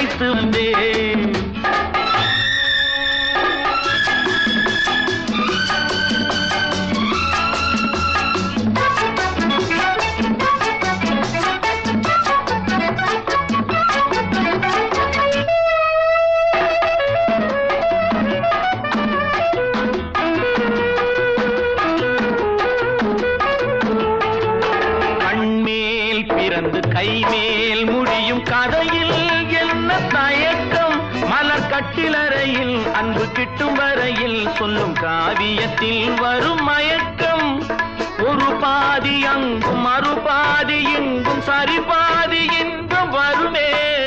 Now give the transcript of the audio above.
அழைத்து வந்தேன். கைமேல் முடியும் கதையில் என்ன தயக்கம், மலர் கட்டிலறையில் அன்பு கிட்டும் வரையில் சொல்லும் காவியத்தில் வரும் மயக்கம். ஒரு பாதி அங்கும் மறுபாதி இங்கும் சரிபாதி